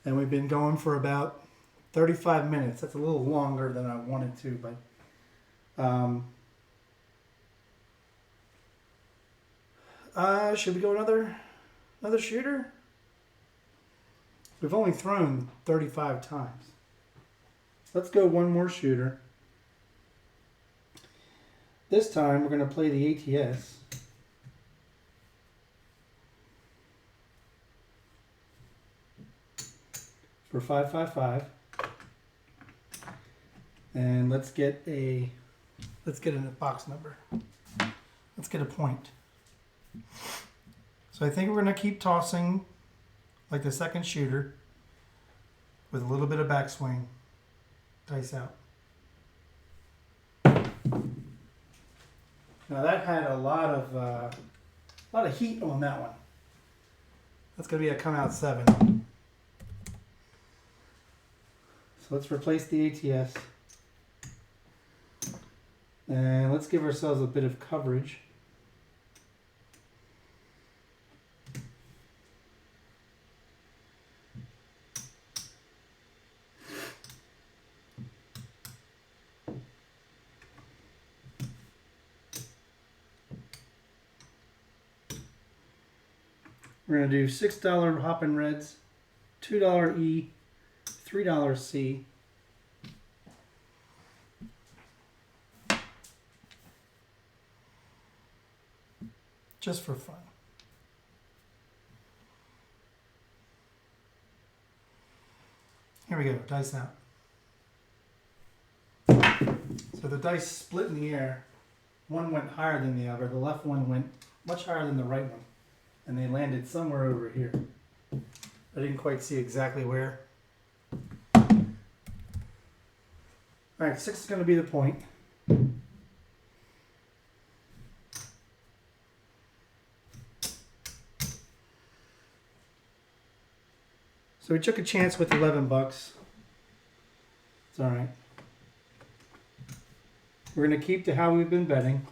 And we've been going for about 35 minutes. That's a little longer than I wanted to, but should we go another shooter? We've only thrown 35 times. Let's go one more shooter. This time we're going to play the ATS. For 555. And let's get a box number. Let's get a point. So I think we're going to keep tossing like the second shooter with a little bit of backswing. Dice out. Now that had a lot of heat on that one. That's going to be a come out 7. So let's replace the ATS. And let's give ourselves a bit of coverage. We're going to do $6 Hoppin' Reds, $2 E, $3 C. Just for fun. Here we go, dice out. So the dice split in the air. One went higher than the other. The left one went much higher than the right one. And they landed somewhere over here. I didn't quite see exactly where. Alright, 6 is going to be the point. So we took a chance with $11. It's alright. We're going to keep to how we've been betting.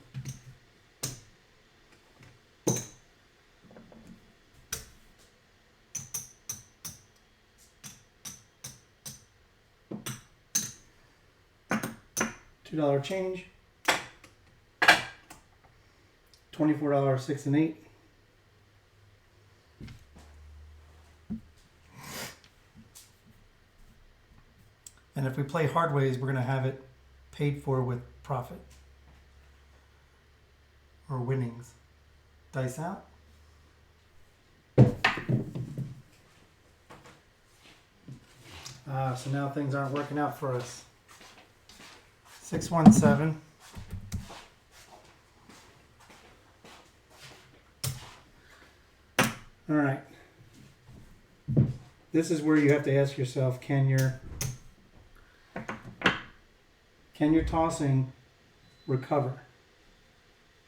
$2 change. $24, 6 and 8. And if we play hard ways, we're going to have it paid for with profit or winnings. Dice out. So now things aren't working out for us. 617. All right. This is where you have to ask yourself, can your tossing recover?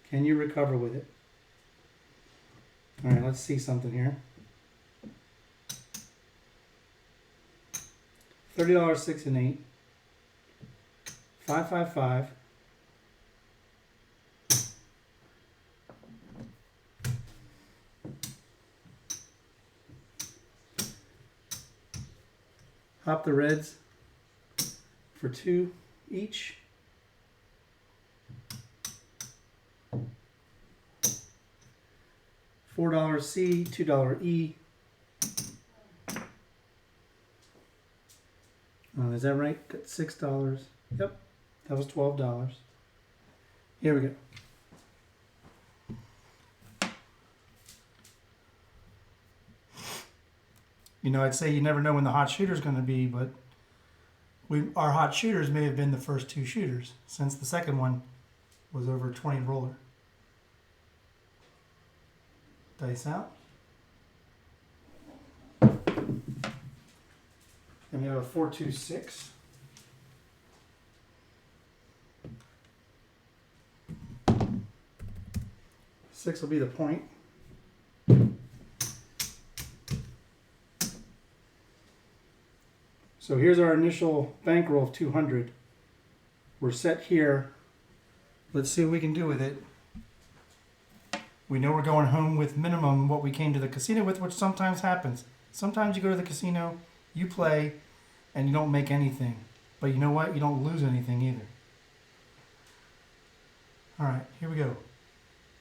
Can you recover with it? All right, let's see something here. $30, 6 and 8. 555. Hop the reds for 2 each. $4 C, $2 E. Is that right? Got $6. Yep, that was $12. Here we go. You know, I'd say you never know when the hot shooter is going to be, but our hot shooters may have been the first 2 shooters, since the second one was over 20 roller. Dice out. And we have a 4-2-6. Six will be the point. So here's our initial bankroll of 200. We're set here. Let's see what we can do with it. We know we're going home with minimum what we came to the casino with, which sometimes happens. Sometimes you go to the casino You play and you don't make anything. But you know what? You don't lose anything either. Alright, here we go.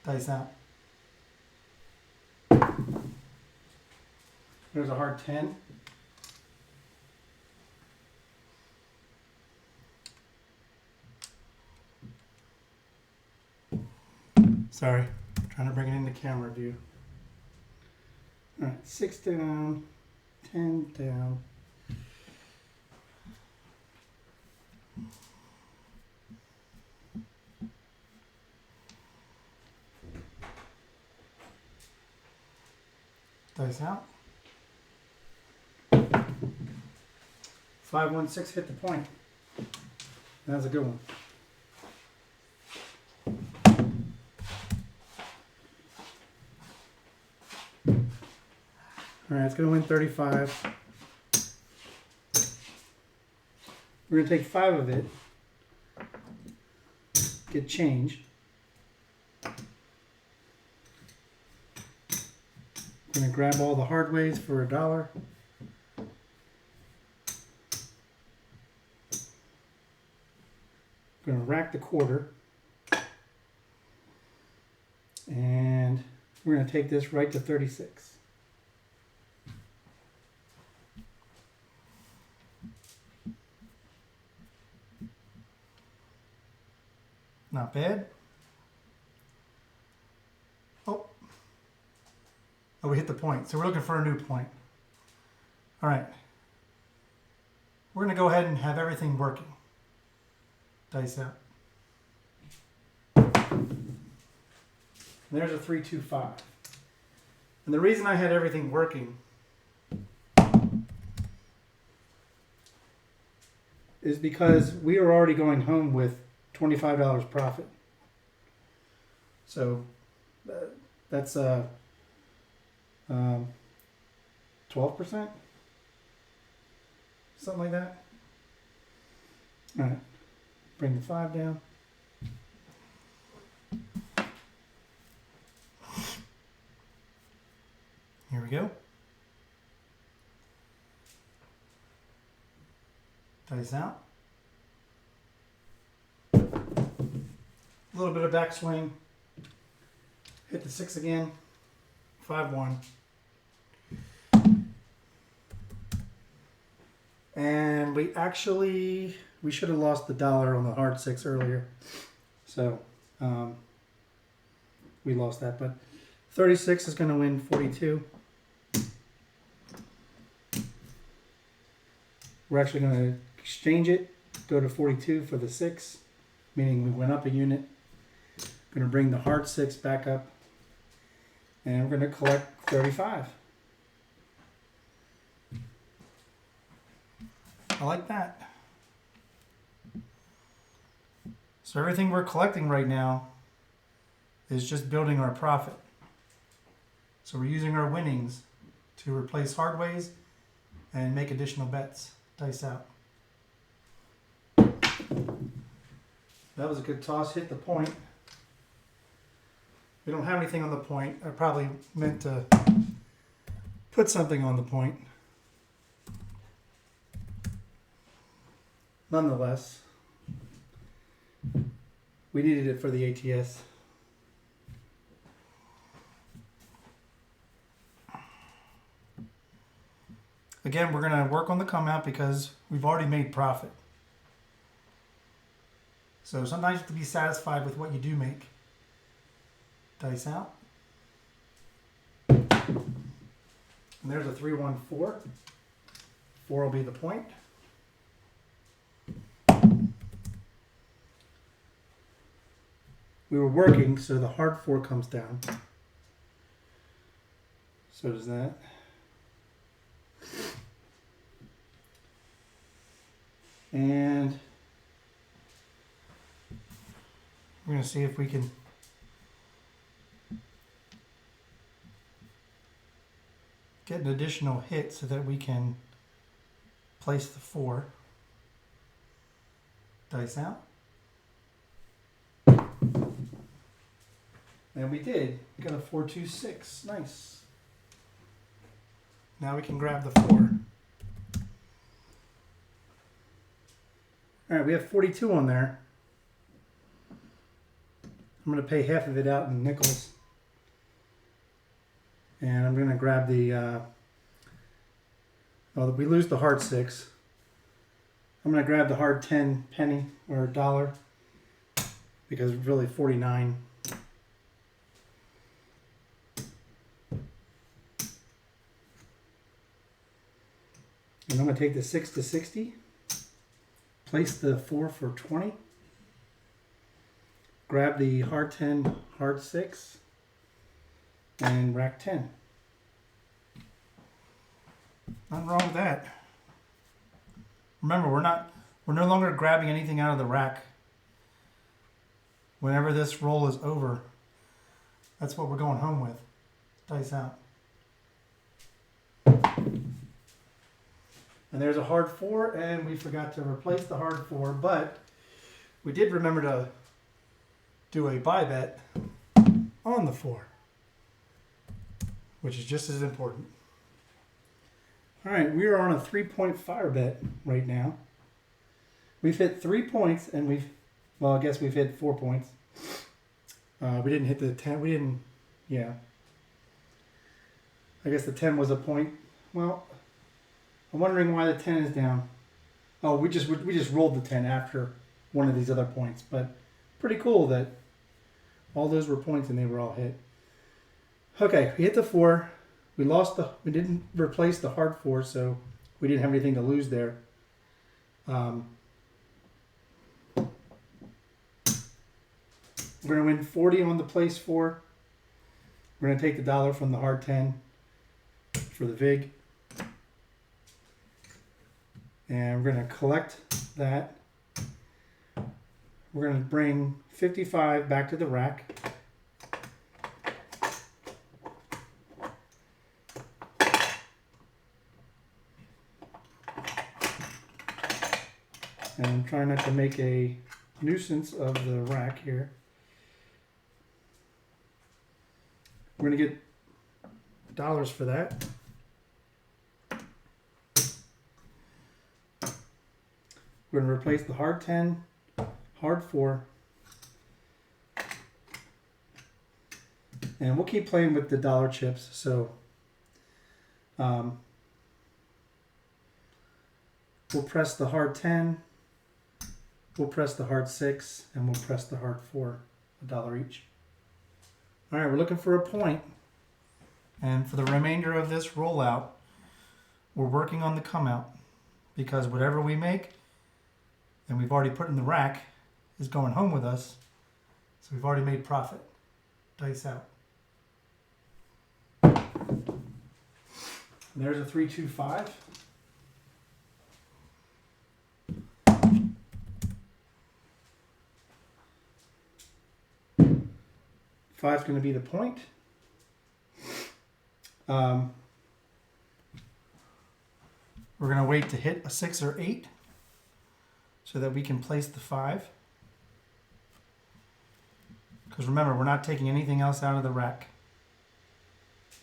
Dice out. There's a hard 10. Sorry, trying to bring it into camera view. Alright, 6 down, 10 down. Dice out. 5-1-6 hit the point. That's a good one. All right, it's going to win 35. We're going to take 5 of it, get change. We're going to grab all the hard ways for $1. We're going to rack the quarter. And we're going to take this right to 36. Not bad. Oh, we hit the point. So we're looking for a new point. All right. We're going to go ahead and have everything working. Dice out. And there's a 3-2-5. And the reason I had everything working is because we are already going home with $25 profit. So that's 12%, something like that. All right, bring the 5 down. Here we go. Dice out. A little bit of backswing. Hit the 6 again. 5-1. And we should have lost the $1 on the hard 6 earlier. So we lost that. But 36 is going to win 42. We're actually going to exchange it, go to 42 for the 6, meaning we went up a unit. Going to bring the hard 6 back up, and we're going to collect 35. I like that. So everything we're collecting right now is just building our profit. So we're using our winnings to replace hard ways and make additional bets. Dice out. That was a good toss. Hit the point. We don't have anything on the point. I probably meant to put something on the point. Nonetheless, we needed it for the ATS. Again, we're going to work on the come out because we've already made profit. So sometimes you have to be satisfied with what you do make. Dice out. And there's a 3-1-4. 4 will be the point. We were working, so the hard 4 comes down. So does that. And we're going to see if we can get an additional hit so that we can place the 4. Dice out. And we did. We got a 4-2-6. Nice. Now we can grab the 4. All right, we have 42 on there. I'm going to pay half of it out in nickels. And I'm going to grab the, well, we lose the hard 6. I'm going to grab the hard 10 penny or dollar because it's really 49. And I'm going to take the 6 to 60, place the 4 for 20, grab the hard 10, hard 6, and rack 10. Nothing wrong with that. Remember, we're no longer grabbing anything out of the rack. Whenever this roll is over, that's what we're going home with. Dice out. And there's a hard 4, and we forgot to replace the hard 4, but we did remember to do a buy bet on the 4, which is just as important. All right, we are on a 3-point fire bet right now. We've hit 3 points, and well, I guess we've hit 4 points. We didn't hit the 10. We didn't, yeah. I guess the 10 was a point. Well, I'm wondering why the 10 is down. Oh, we just rolled the 10 after one of these other points, but pretty cool that all those were points and they were all hit. Okay, we hit the 4. We didn't replace the hard 4, so we didn't have anything to lose there. We're going to win 40 on the place 4. We're going to take the dollar from the hard 10 for the VIG. And we're going to collect that. We're going to bring 55 back to the rack. And I'm trying not to make a nuisance of the rack here. We're going to get dollars for that. We're going to replace the hard 10, hard 4. And we'll keep playing with the dollar chips. So we'll press the hard 10, we'll press the hard 6, and we'll press the hard 4, $1 each. All right, we're looking for a point. And for the remainder of this rollout, we're working on the come out, because whatever we make, and we've already put in the rack, is going home with us. So we've already made profit. Dice out. And there's a 3-2-5. Five's going to be the point. We're going to wait to hit a 6 or 8 so that we can place the 5. Because remember, we're not taking anything else out of the rack.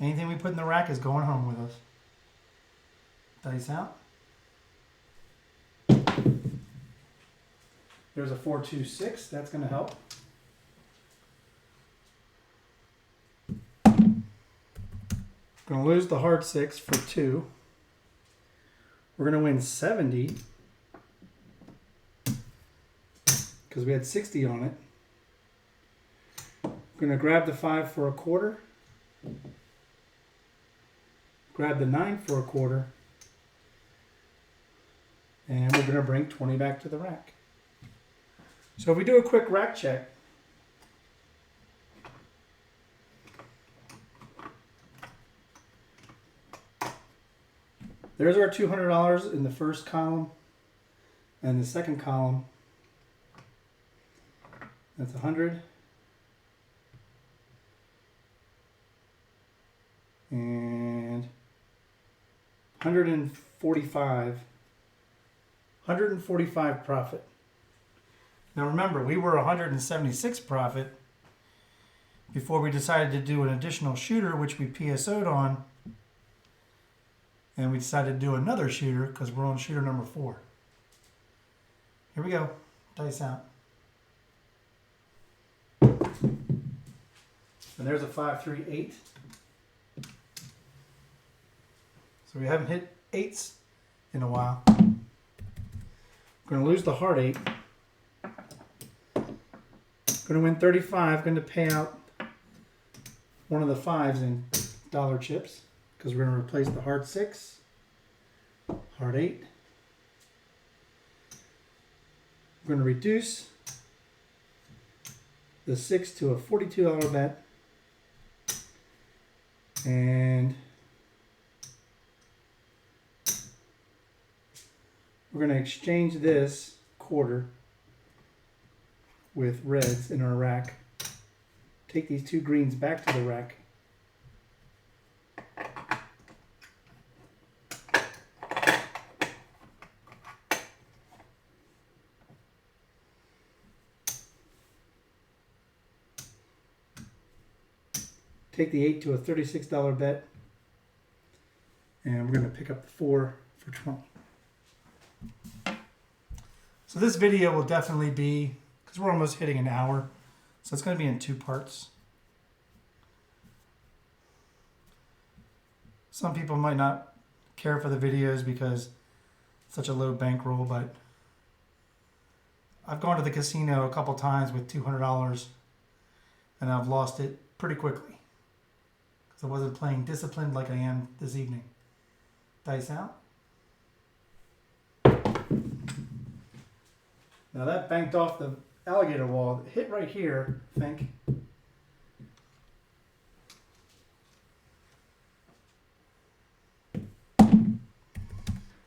Anything we put in the rack is going home with us. Dice out. There's a 4-2-6. That's going to help. Going to lose the hard 6 for 2. We're going to win 70 because we had 60 on it. We're going to grab the 5 for a quarter. Grab the 9 for a quarter. And we're going to bring 20 back to the rack. So if we do a quick rack check, there's our $200 in the first column, and the second column, that's 100, and 145 profit. Now remember, we were 176 profit before we decided to do an additional shooter, which we PSO'd on. And we decided to do another shooter because we're on shooter number 4. Here we go. Dice out. And there's a 5, 3, 8. So we haven't hit 8s in a while. We're going to lose the hard 8. Going to win 35. Going to pay out one of the 5s in dollar chips because we're going to replace the hard 6, hard 8. We're going to reduce the 6 to a $42 bet. And we're going to exchange this quarter with reds in our rack. Take these 2 greens back to the rack. Take the 8 to a $36 bet. And we're going to pick up the 4 for 20. So this video will definitely be, because we're almost hitting an hour, so it's going to be in 2 parts. Some people might not care for the videos because it's such a low bankroll, but I've gone to the casino a couple times with $200 and I've lost it pretty quickly because I wasn't playing disciplined like I am this evening. Dice out. Now that banked off the alligator wall. It hit right here, I think.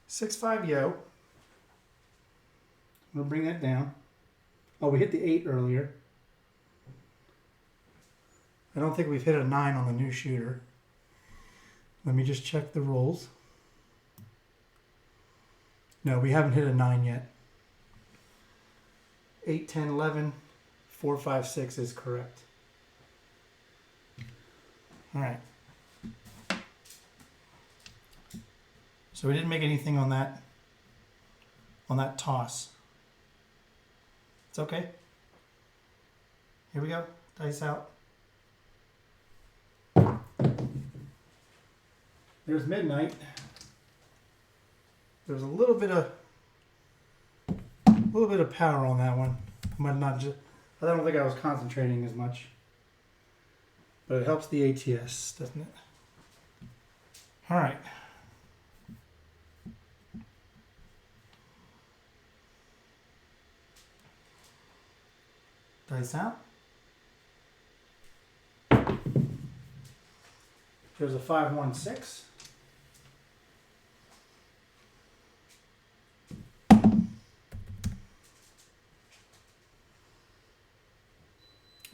Six, 5 yo. I'm gonna bring that down. Oh, we hit the 8 earlier. I don't think we've hit a 9 on the new shooter. Let me just check the rolls. No, we haven't hit a 9 yet. 8, 10, 11, 4, 5, 6 is correct. All right. So we didn't make anything on that toss. It's okay. Here we go. Dice out. There's midnight. There's a little bit of power on that one. I don't think I was concentrating as much. But it helps the ATS, doesn't it? All right. Dice out. There's a 5, 1, 6.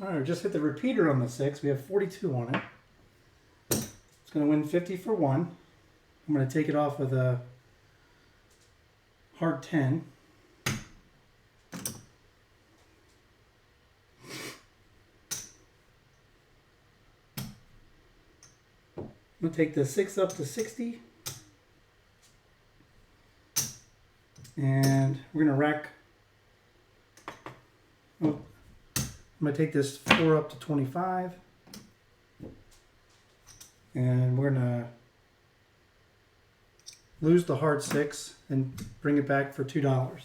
All right, just hit the repeater on the 6. We have 42 on it. It's going to win 50 for 1. I'm going to take it off with a hard 10. I'm going to take the 6 up to 60. And we're going to rack. Oh, I'm going to take this 4 up to 25. And we're going to lose the hard 6 and bring it back for $2.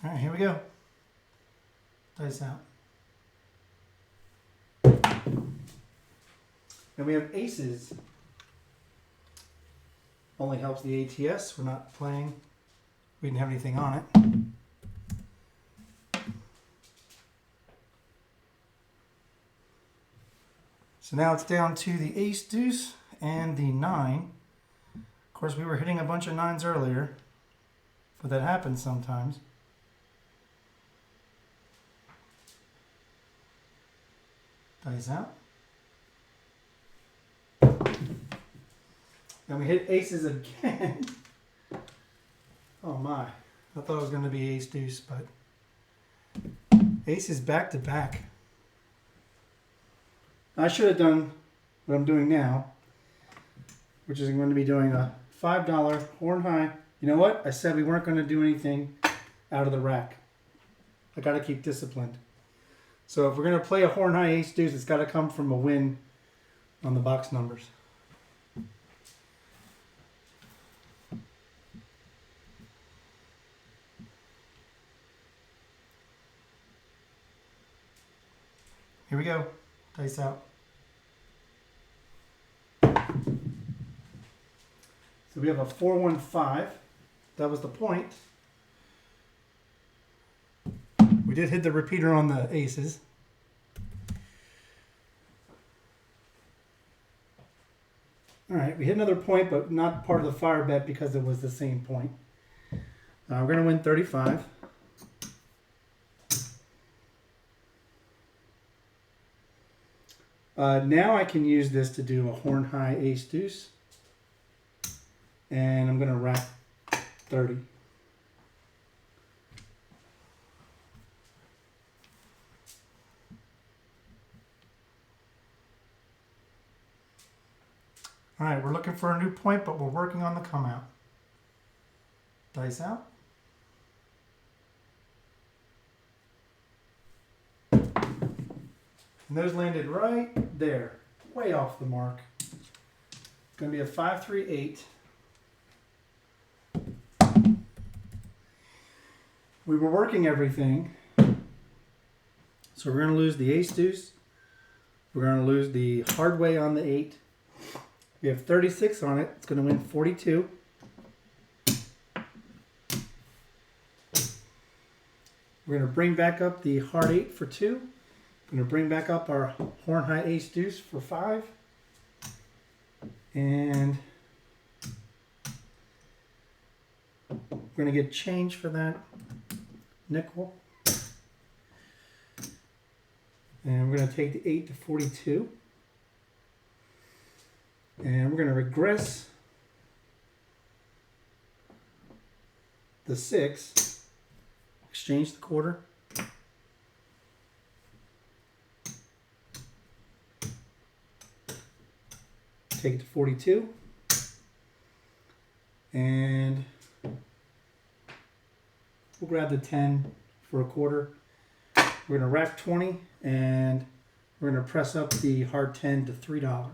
All right, here we go. Dice out. And we have aces. Only helps the ATS. We're not playing. We didn't have anything on it. So now it's down to the ace deuce and the 9. Of course, we were hitting a bunch of 9s earlier, but that happens sometimes. Dice out. And we hit aces again. Oh my. I thought it was going to be ace deuce, but Aces back to back. I should have done what I'm doing now, which is I'm going to be doing a $5 horn high. You know what? I said we weren't going to do anything out of the rack. I got to keep disciplined. So if we're going to play a horn high ace deuce, it's got to come from a win on the box numbers. Here we go. Dice out. So we have a 4-1-5. That was the point. We did hit the repeater on the aces. All right, we hit another point, but not part of the fire bet because it was the same point. We're going to win 35. Now I can use this to do a horn high ace deuce. And I'm going to rack 30. All right, we're looking for a new point, but we're working on the come out. Dice out. And those landed right there, way off the mark. It's going to be a 5-3-8. We were working everything. So we're going to lose the ace deuce. We're going to lose the hard way on the 8. We have 36 on it. It's going to win 42. We're going to bring back up the hard 8 for 2. I'm going to bring back up our horn high ace deuce for 5. And we're going to get change for that nickel. And we're going to take the 8 to 42. And we're going to regress the 6, exchange the quarter. Take it to 42. And we'll grab the 10 for a quarter. We're going to rack 20 and we're going to press up the hard 10 to $3.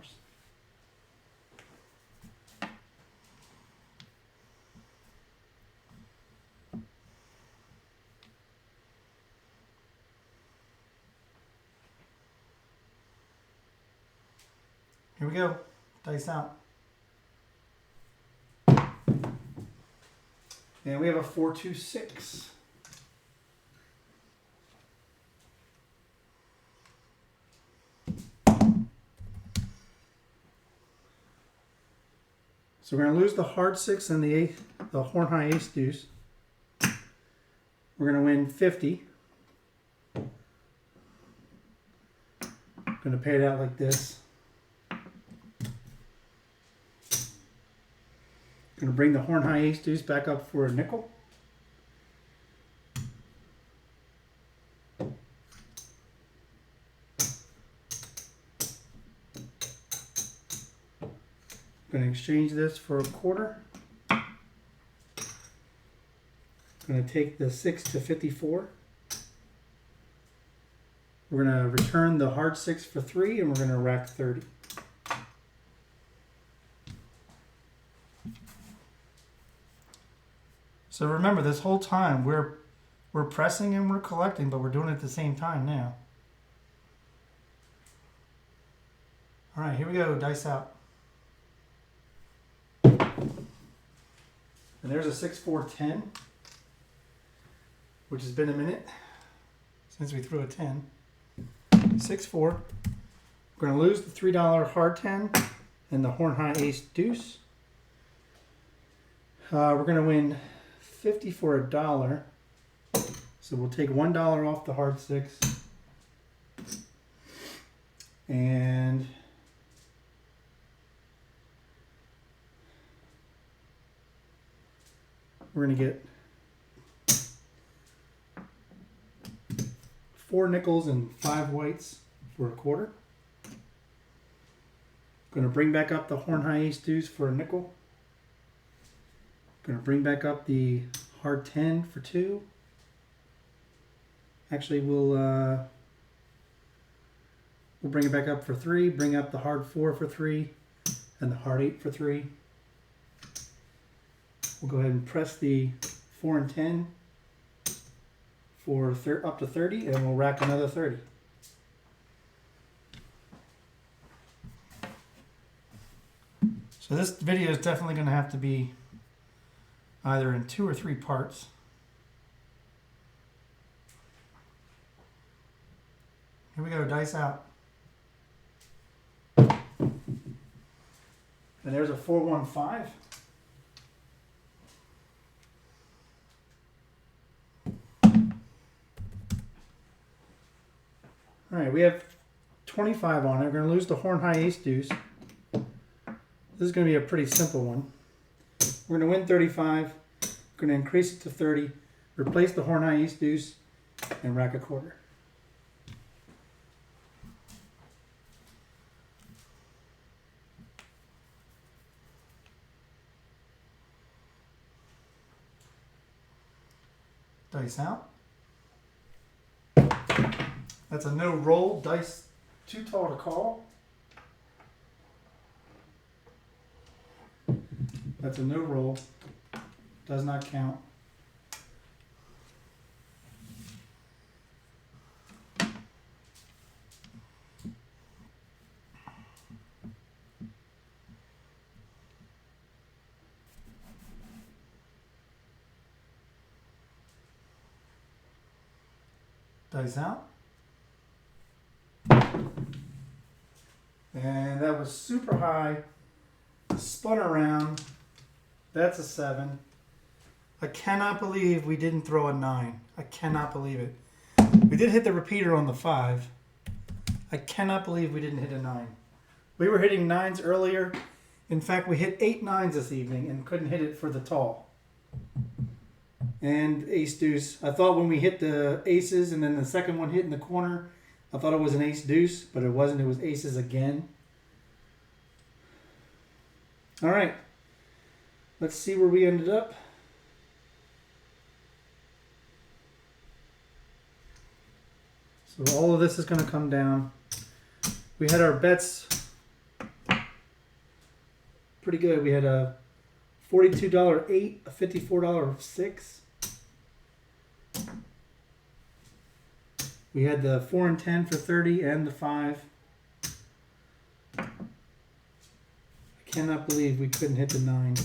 Here we go. Dice out. And we have a 4-2-6. So we're going to lose the hard 6 and the horn high ace deuce. We're going to win 50. I'm going to pay it out like this. Going to bring the horn high ace deuce back up for a nickel. Going to exchange this for a quarter. Going to take the 6 to 54. We're going to return the hard 6 for 3 and we're going to rack 30. So remember, this whole time we're pressing and we're collecting, but we're doing it at the same time now. All right, here we go, dice out. And there's a 6-4-10, which has been a minute since we threw a 10. 6-4. We're going to lose the $3 hard 10 and the horn high ace deuce. We're going to win 50 for $1. So we'll take $1 off the hard 6. And we're going to get 4 nickels and 5 whites for a quarter. Going to bring back up the horn high ace deuce for a nickel. Going to bring back up the hard 10 for 2. Actually, we'll bring it back up for 3. Bring up the hard 4 for 3 and the hard 8 for 3. We'll go ahead and press the 4 and 10 for up to 30, and we'll rack another 30. So this video is definitely going to have to be either in 2 or 3 parts. Here we go, dice out. And there's a 4-1-5. All right, we have 25 on it. We're going to lose the horn high ace deuce. This is going to be a pretty simple one. We're going to win 35. We're going to increase it to 30. Replace the horn high ace deuce and rack a quarter. Dice out. That's a no roll. Dice too tall to call. That's a no roll. Does not count. Dice out. And that was super high. Spun around. That's a 7. I cannot believe we didn't throw a 9. I cannot believe it. We did hit the repeater on the 5. I cannot believe we didn't hit a 9. We were hitting 9s earlier. In fact, we hit 8 9s this evening and couldn't hit it for the tall. And ace deuce. I thought when we hit the aces and then the second one hit in the corner, I thought it was an ace deuce, but it wasn't. It was aces again. All right. Let's see where we ended up. So all of this is going to come down. We had our bets pretty good. We had a $42 8, a $54 6. We had the 4 and 10 for 30 and the 5. I cannot believe we couldn't hit the 9.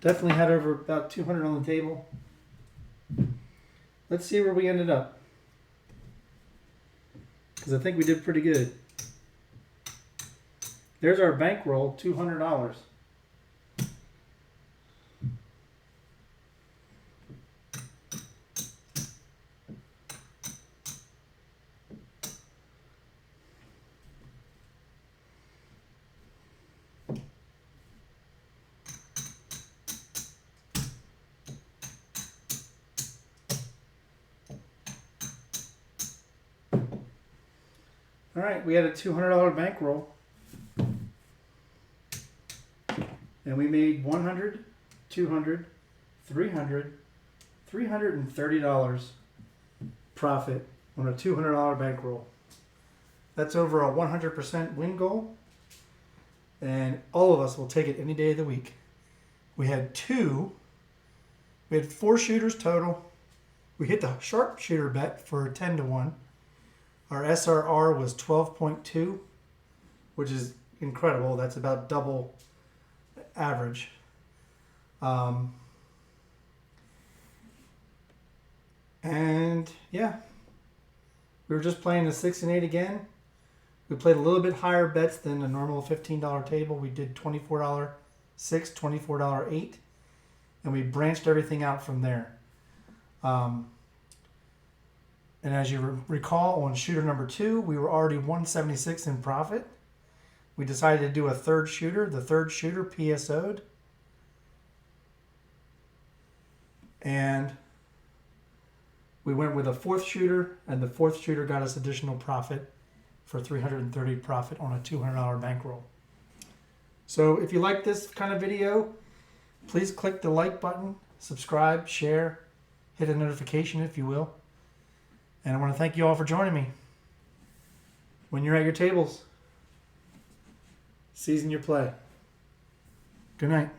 Definitely had over about 200 on the table. Let's see where we ended up. Because I think we did pretty good. There's our bankroll, $200. All right, we had a $200 bankroll, and we made $100, $200, $300, $330 profit on a $200 bankroll. That's over a 100% win goal, and all of us will take it any day of the week. We had 4 shooters total. We hit the sharpshooter bet for 10 to 1. Our SRR was 12.2, which is incredible. That's about double average. And yeah, we were just playing the 6 and 8 again. We played a little bit higher bets than a normal $15 table. We did $24 6, $24 8, and we branched everything out from there. And as you recall, on shooter number 2, we were already 176 in profit. We decided to do a third shooter. The third shooter PSO'd. And We went with a fourth shooter, and the fourth shooter got us additional profit for $330 profit on a $200 bankroll. So if you like this kind of video, please click the like button, subscribe, share, hit a notification if you will. And I want to thank you all for joining me. When you're at your tables, season your play. Good night.